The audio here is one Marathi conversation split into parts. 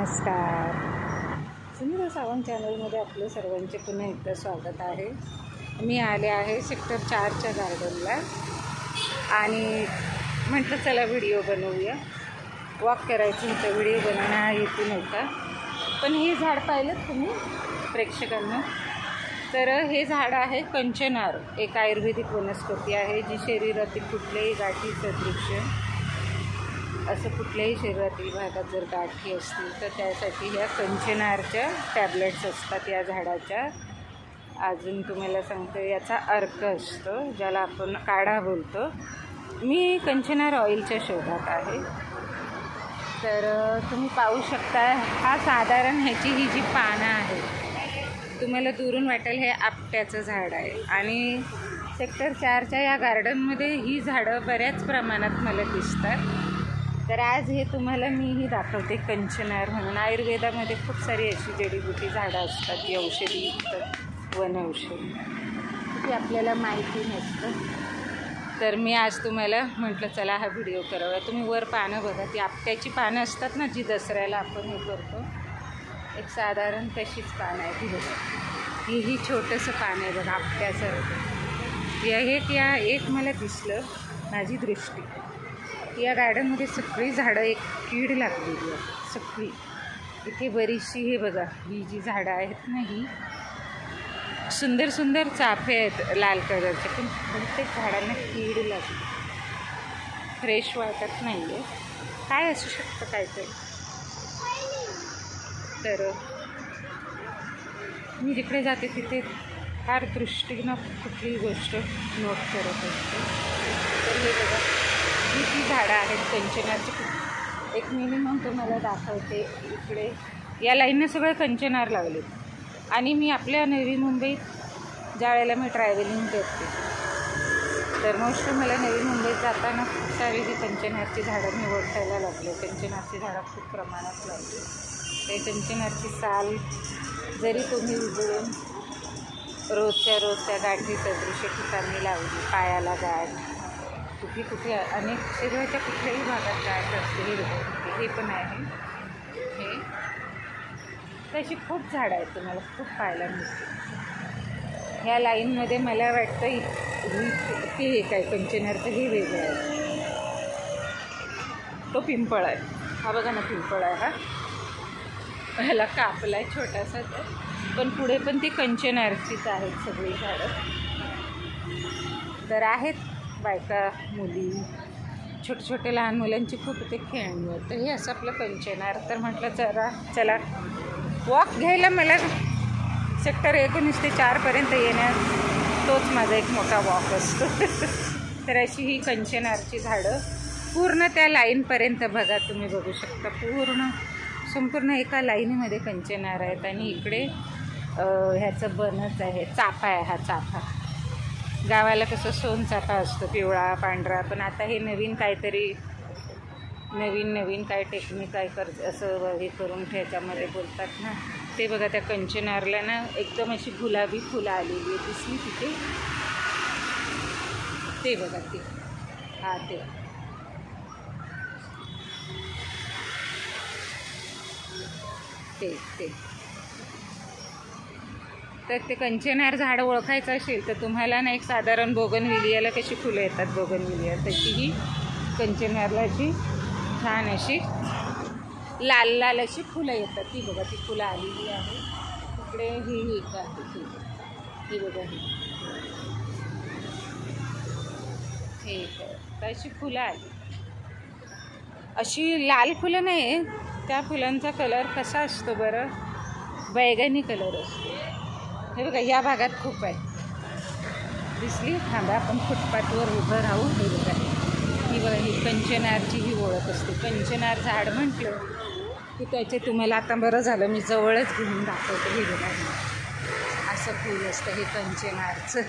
नमस्कार, सुनीता सावंत चॅनलमध्ये आपलं सर्वांचे पुन्हा एकदा स्वागत आहे. मी आले आहे सेक्टर 4च्या गार्डनला आणि म्हटलं चला व्हिडिओ बनवूया. वॉक करायचं होतं, व्हिडिओ बनवणं हा हेतू नव्हता. पण हे झाड पाहिलं तुम्ही प्रेक्षकांना, तर हे झाड आहे कंचनार, एक आयुर्वेदिक वनस्पती आहे जी शरीरातील कुठल्याही गाठी सदृश्य असं कुठल्याही शरीरातील भागात जर गाठी असतील तर त्यासाठी ह्या कंचनारच्या टॅबलेट्स असतात या झाडाच्या. अजून तुम्हाला सांगते याचा अर्क असतो ज्याला आपण काढा बोलतो. मी कंचनार ऑइलच्या शोधात आहे. तर तुम्ही पाहू शकता, हा साधारण ह्याची ही जी पानं आहेत तुम्हाला दुरून वाटेल हे आपट्याचं झाड आहे. आणि सेक्टर 4च्या या गार्डनमध्ये ही झाडं बऱ्याच प्रमाणात मला दिसतात. तर आज हे तुम्हाला मीही दाखवते. कंचनार म्हणून आयुर्वेदामध्ये खूप सारी अशी जडीबुटी झाडं असतात जी औषधी वनौषधी ती आपल्याला माहिती नसतं. तर मी आज तुम्हाला म्हटलं चला हा व्हिडिओ करावा. तुम्ही वर पानं बघा, ती आपट्याची पानं असतात ना जी दसऱ्याला आपण हे करतो, एक साधारण तशीच पानं आहे ती बघा. ही छोटंसं पान आहे बघा आपट्यासारखं. या एक मला दिसलं, माझी दृष्टी या गार्डनमध्ये सगळी झाडं एक कीड लागलेली आहे सगळी. इथे बरीचशी हे बघा, ही जी झाडं आहेत ना, ही सुंदर सुंदर चाफे आहेत लाल कलरचे, पण प्रत्येक झाडांना कीड लागली. फ्रेश वाटत नाही आहे. काय असू शकतं काहीतरी. तर मी जिकडे जाते तिथे फार दृष्टीनं कुठलीही गोष्ट नोट करत असते. तर हे बघा, ही ती झाडं आहेत कंचनारची. एक मिनिमम तुम्हाला दाखवते. इकडे या लाईननं सगळे कंचनार लावले. आणि मी आपल्या नवी मुंबईत ज्या वेळेला मी ट्रॅव्हलिंग करते तर मोस्ट मला नवी मुंबईत जाताना खूप सारी जी कंचनारची झाडं मी ओळखायला लागले. कंचनारची झाडं खूप प्रमाणात लावली. ते कंचनारची साल जरी तुम्ही उजळून रोजच्या त्या गाठी सदृश्य ठिकाणी लावली, पायाला गाठ, कुठे अनेक शरीराच्या कुठल्याही भागात गाठ असते. हे पण आहे. हे तशी खूप झाडं आहेत, तुम्हाला खूप पाहायला मिळते. ह्या लाईनमध्ये मला वाटतं ते एक आहे कंचनारचं, हे वेगळं आहे. तो पिंपळ आहे, हा बघा ना पिंपळ आहे. हा ह्याला कापला आहे छोटासा, पण पुढे पण ती कंचनारचीच आहेत सगळी झाडं. तर आहेत बायका, मुली, छोटे छोटे लहान मुलांची खूप ते खेळणी. तर हे असं आपलं कंचनार. तर म्हटलं चला वॉक घ्यायला. मला सेक्टर 19 ते 4पर्यंत येण्यात तोच माझा एक मोठा वॉक असतो. तर अशी ही कंचनारची झाडं पूर्ण त्या लाईनपर्यंत बघा, तुम्ही बघू शकता. संपूर्ण एका लाईनीमध्ये कंचनार आहेत. आणि इकडे ह्याचं बनच आहे, चाफा आहे. हा चाफा गावाला कसं सोनचाफा असतो, पिवळा पांढरा. पण आता हे नवीन काहीतरी नवीन काय टेक्निक काय असं हे करून ह्याच्यामध्ये बोलतात ना, ते बघा. त्या कंचनारला ना एकदम अशी गुलाबी फुलं आलेली आहे, दिसली तिथे. ते बघा ते, हा ते तर ते कंचनार झाड ओळखायचं असेल तर तुम्हाला ना एक साधारण बोगनविलियाला कशी फुलं येतात, बोगनविलिया तशी ही कंचनारला अशी छान अशी लाल अशी फुलं येतात. ती बघा, ती फुलं आलेली आहे. इकडे ही एक आहे, ही बघा, हे एक अशी फुलं आली. अशी लाल फुलं नाही, त्या फुलांचा कलर कसा असतो बरं, बैगनी कलर असतो. हे बघा, या भागात खूप आहे. दिसली? थांबा, आपण फुटपाथवर उभं राहू. हे बघा, ही बघा, ही कंचनारची ही ओळख असते. कंचनार झाड म्हटलं की त्याचे तुम्हाला आता बरं झालं मी जवळच घेऊन दाखवते. हे बघा, असं फूल असतं हे कंचनारचं.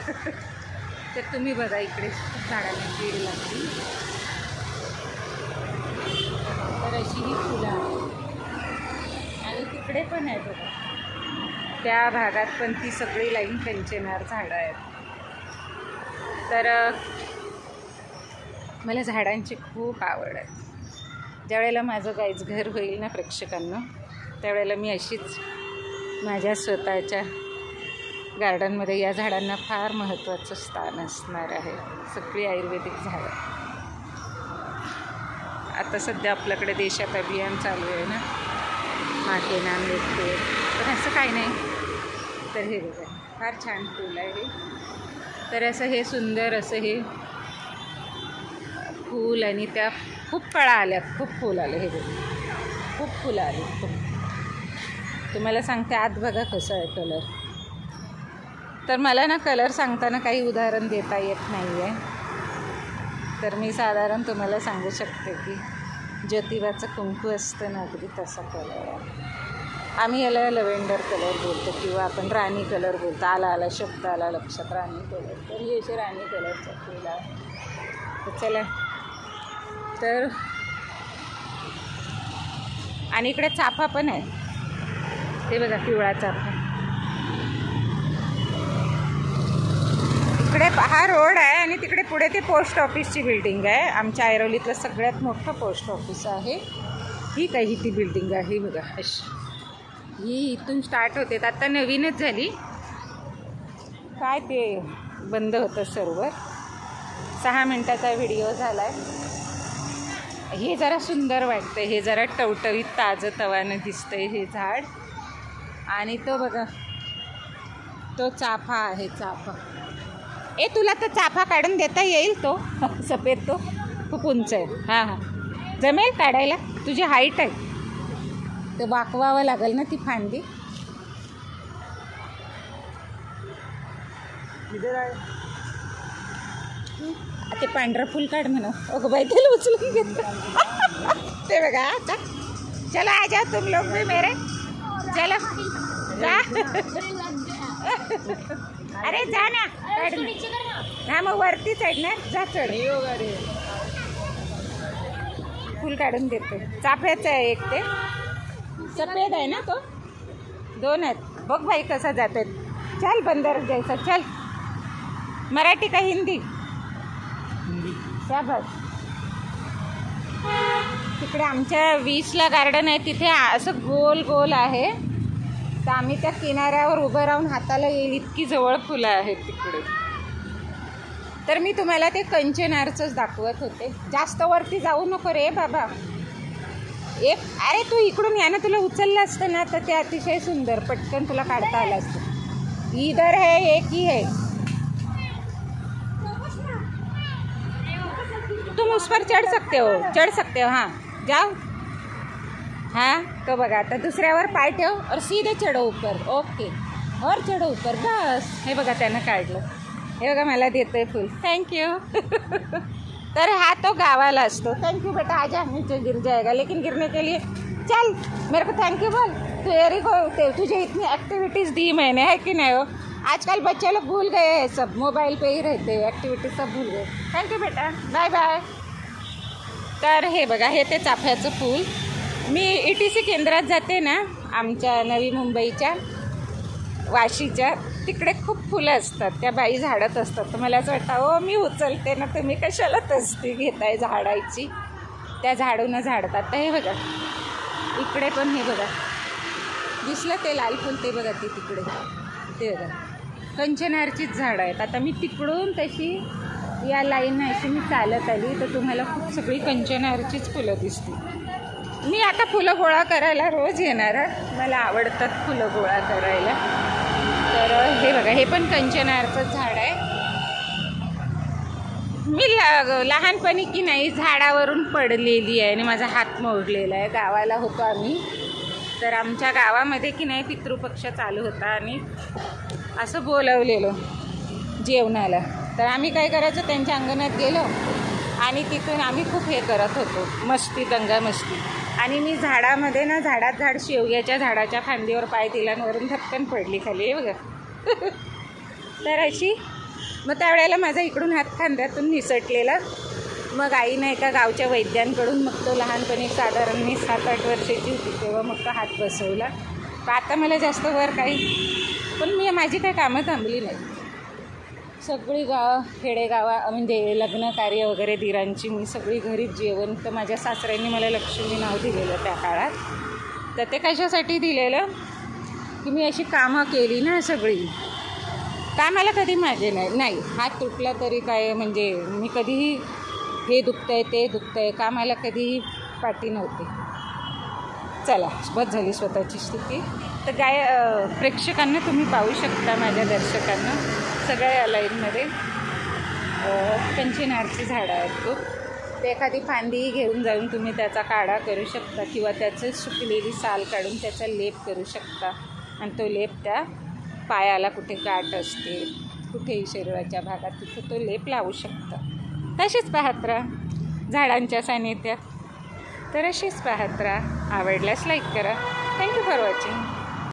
तर तुम्ही बघा, इकडे खूप झाडांना कीड लागली. तर अशी ही फुलं आहेत. आणि तिकडे पण आहे बघा, त्या भागात पण ती सगळी लाईन कंचनार झाडं आहेत. तर मला झाडांची खूप आवड आहे. ज्यावेळेला माझं गाईच घर होईल ना प्रेक्षकांना, त्यावेळेला मी अशीच माझ्या स्वतःच्या गार्डनमध्ये या झाडांना फार महत्त्वाचं स्थान असणार आहे. सगळी आयुर्वेदिक झाडं. आता सध्या आपल्याकडे देशात अभियान चालू आहे ना, मागे नाम लेते, पण असं काही नाही. तर हे बघा, फार छान फूल आहे हे. तर असं हे सुंदर असं हे फूल, आणि त्या खूप कळा आल्यात, खूप फूल आले. हे बघा, खूप फुलं आली. खूप. तुम्हाला सांगते आत बघा कसं आहे कलर. तर मला ना कलर सांगताना काही उदाहरण देता येत नाही आहे. तर मी साधारण तुम्हाला सांगू शकते की ज्योतिबाचं कुंकू असतं ना, अगदी तसा कलर आहे. आम्ही याला लव्हेंडर कलर बोलतो किंवा आपण राणी कलर बोलतो. आला शब्द आला लक्षात, राणी कलर. तर हे असे राणी कलरचं फूल आहे. तर चला, तर आणि इकडे चाफा पण आहे. ते बघा, पिवळा चाफा. इकडे हा रोड आहे आणि तिकडे पुढे ते पोस्ट ऑफिसची बिल्डिंग आहे. आमच्या ऐरोलीतलं सगळ्यात मोठं पोस्ट ऑफिस आहे. ही काही ती बिल्डिंग आहे बघा अशी. ही इथून स्टार्ट होते. आता नवीनच झाली, काय ते बंद होतं सर्व्हर. 6 मिनिटाचा व्हिडिओ झाला आहे. हे जरा सुंदर वाटतं. हे जरा टवटवीत ताजं तवानं दिसतंय हे झाड. आणि तो बघा, तो चाफा आहे. चाफा, तुला तर चाफा काढून देता येईल? तो सफेद, तो खूप उंच आहे. हां, जमेल काढायला? तुझी हाईट आहे. ते वाकवावं लागेल ना ती फांदी. ते पांढरं फुल काढ म्हणा. अगं बाई, त्याला उचलून घेतलं. ते बघा, आता चलो आ जाओ तुम लोग भी मेरे. चलो जा. अरे जा ना, काढ ना. मग वरती चढणार, जा चढ. फुल काढून देते. चाफ्याचं आहे एक, ते सफेद आहे ना, तो 2 आहेत. बघ भाई कसा जात आहेत. चल बंदर जैसा, चल. मराठी का हिंदी? शाबास. तिकडे आमच्या 20ला गार्डन आहे. तिथे असं गोल गोल आहे. तर आम्ही त्या किनाऱ्यावर उभं राहून हाताला येईल इतकी जवळ फुलं आहेत तिकडे. तर मी तुम्हाला ते कंचनारचंच दाखवत होते. जास्त वरती जाऊ नको रे बाबा. अरे तू इकडून या ना, तुला उचललं असतं ना तर ते अतिशय सुंदर पटकन तुला काढता आलं असतं. इधर है, एक ही है. तुम उस पर चढ़ सकते हो. हाँ जाओ. हाँ, तो बघा, आता दुसऱ्यावर पाय ठेव और सीधे चढो ऊपर. ओके, और चढो ऊपर, बस. हे बघा, त्यानं काढलं. हे बघा, मला देतोय फुल. थँक्यू. तर हा तो गावाला असतो. थैंक यू बेटा, आजा, नीचे गिर जाएगा. लेकिन गिरने के लिए चल, मेरे को थैंक यू बोल. तेरी को तुझे इतनी एक्टिविटीज़ दी मैंने, है कि नहीं हो. आजकल बच्चे लोग भूल गए हैं, सब मोबाईल पे ही रहते हैं. ॲक्टिव्हिटीज सब भूल गए. थँक्यू बेटा, बाय बाय. तर हे बघा, हे ते चाफ्याचं फूल. मी ETC केंद्रात जाते ना, आमच्या नवी मुंबईच्या वाशीच्या, तिकडे खूप फुलं असतात. त्या बाई झाडत असतात. तर मला असं वाटतं, मी उचलते ना, तुम्ही कशाला तस्ती घेताय झाडायची. त्या झाडून झाडतात. तर हे बघा, इकडे पण हे बघा दिसलं ते लाल फुल. ते बघा, ते तिकडे, ते बघा, कंचनारचीच झाडं आहेत. आता मी तिकडून तशी या लाईन अशी मी चालत आली तर तुम्हाला खूप सगळी कंचनारचीच फुलं दिसतील. मी आता फुलं गोळा करायला रोज येणार. मला आवडतात फुलं गोळा करायला. तर हे बघा, हे पण कंचनारचं झाड आहे. मी लहानपणी की नाही झाडावरून पडलेली आहे आणि माझा हात मोडलेला आहे. गावाला होतो आम्ही. तर आमच्या गावामध्ये की नाही पितृपक्ष चालू होता आणि असं बोलवलेलं जेवणाला. तर आम्ही काय करायचं, त्यांच्या अंगणात गेलो आणि तिथून आम्ही खूप हे करत होतो, मस्ती, दंगा मस्ती. आणि मी झाडामध्ये ना, झाड शेवग्याच्या झाडाच्या फांदीवर पाय दिला आणि वरून धपकन पडली खाली. हे बघा. तर अशी, मग त्यावेळेला माझा इकडून हात खांद्यातून निसटलेला. मग आईनं एका गावच्या वैद्यांकडून मग तो लहानपणी, साधारण मी 7-8 वर्षाची होती तेव्हा मग तो हात बसवला. पण आता मला जास्त वर काही, पण माझी काही कामं थांबली नाही. सगळी खेडेगावा म्हणजे लग्न कार्य वगैरे दिरांची मी सगळी घरीच जेवण. तर माझ्या सासऱ्यांनी मला लक्ष्मी नाव दिलेलं त्या काळात. तर ते कशासाठी दिलेलं की मी अशी कामं केली ना सगळी, कामाला कधी माझे नाही हात तुटला तरी काय, म्हणजे मी कधीही हे दुखतंय ते दुखतंय कामाला कधीही पाठी नव्हती. चला बस झाली स्वतःची स्थिती. तर प्रेक्षकांना तुम्ही पाहू शकता, माझ्या दर्शकांना सगळ्या लाईनमध्ये कंचनारची झाडं आहेत खूप. ते एखादी फांदी घेऊन जाऊन तुम्ही त्याचा काढा करू शकता किंवा त्याचं सुकलेली साल काढून त्याचा लेप करू शकता आणि तो लेप त्या पायाला कुठे गाठ असते कुठेही शरीराच्या भागात तिथे तो लेप लावू शकता. तसेच पाहत राहा झाडांच्या सानिध्यात. तर अशीच पाहत राहा. आवडल्यास लाईक करा. Thank you for watching.